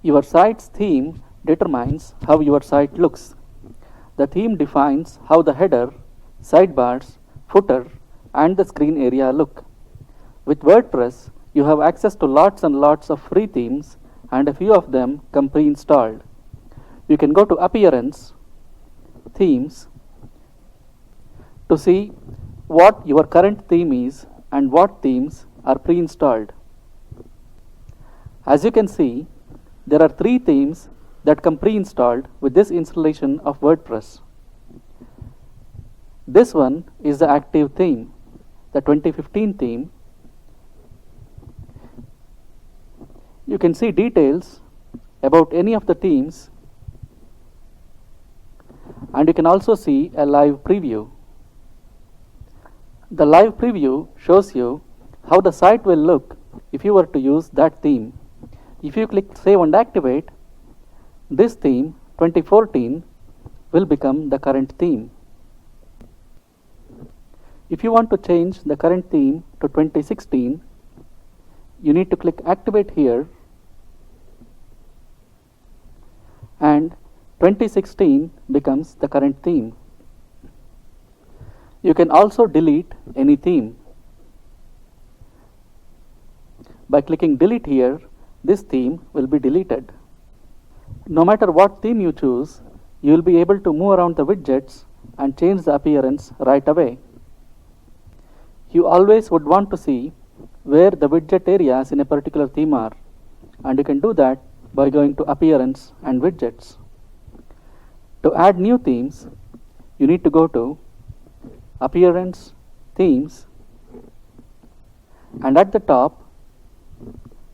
Your site's theme determines how your site looks. The theme defines how the header, sidebars, footer, and the screen area look. With WordPress, you have access to lots and lots of free themes, and a few of them come pre-installed. You can go to Appearance, Themes, to see what your current theme is and what themes are pre-installed. As you can see, there are 3 themes that come pre-installed with this installation of WordPress. This one is the active theme, the 2015 theme. You can see details about any of the themes, and you can also see a live preview. The live preview shows you how the site will look if you were to use that theme. If you click Save and Activate, this theme 2014 will become the current theme. If you want to change the current theme to 2016, you need to click Activate here, and 2016 becomes the current theme. You can also delete any theme. By clicking Delete here, this theme will be deleted. No matter what theme you choose, you will be able to move around the widgets and change the appearance right away. You always would want to see where the widget areas in a particular theme are, and you can do that by going to Appearance and Widgets. To add new themes, you need to go to Appearance, Themes, and at the top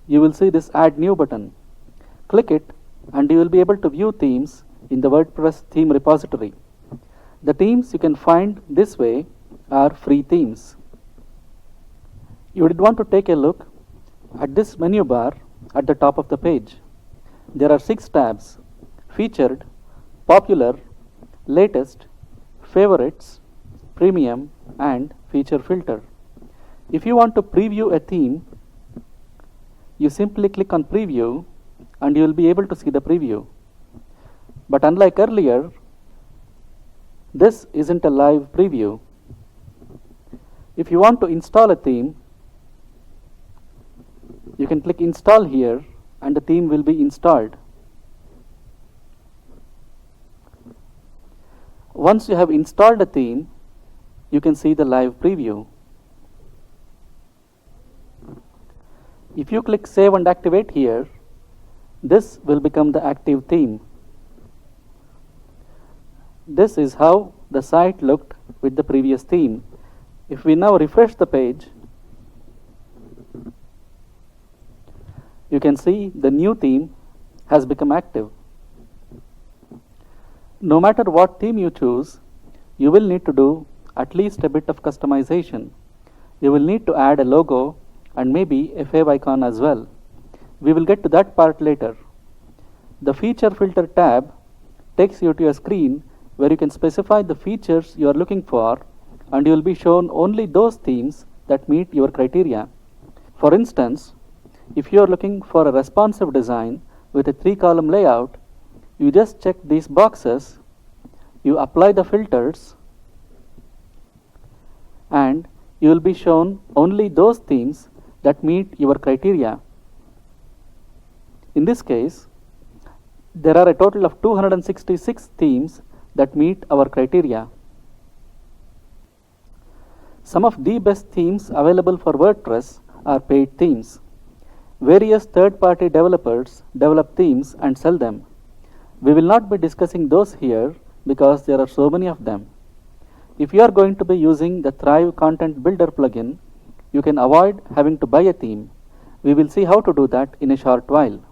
you will see this Add New button. Click it and you will be able to view themes in the WordPress theme repository. The themes you can find this way are free themes. You would want to take a look at this menu bar at the top of the page. There are 6 tabs: Featured, Popular, Latest, Favorites, Premium, and Feature Filter. If you want to preview a theme, you simply click on Preview and you will be able to see the preview. But unlike earlier, this isn't a live preview. If you want to install a theme, you can click Install here and the theme will be installed. Once you have installed a theme, you can see the live preview. If you click Save and Activate here, this will become the active theme. This is how the site looked with the previous theme. If we now refresh the page, you can see the new theme has become active. No matter what theme you choose, you will need to do at least a bit of customization. You will need to add a logo and maybe a fav icon as well. We will get to that part later. The Feature Filter tab takes you to a screen where you can specify the features you are looking for, and you will be shown only those themes that meet your criteria. For instance, if you are looking for a responsive design with a 3-column layout, you just check these boxes, you apply the filters, and you will be shown only those themes that meet your criteria. In this case, there are a total of 266 themes that meet our criteria. Some of the best themes available for WordPress are paid themes. Various third-party developers develop themes and sell them. We will not be discussing those here because there are so many of them. If you are going to be using the Thrive Content Builder plugin, you can avoid having to buy a theme. We will see how to do that in a short while.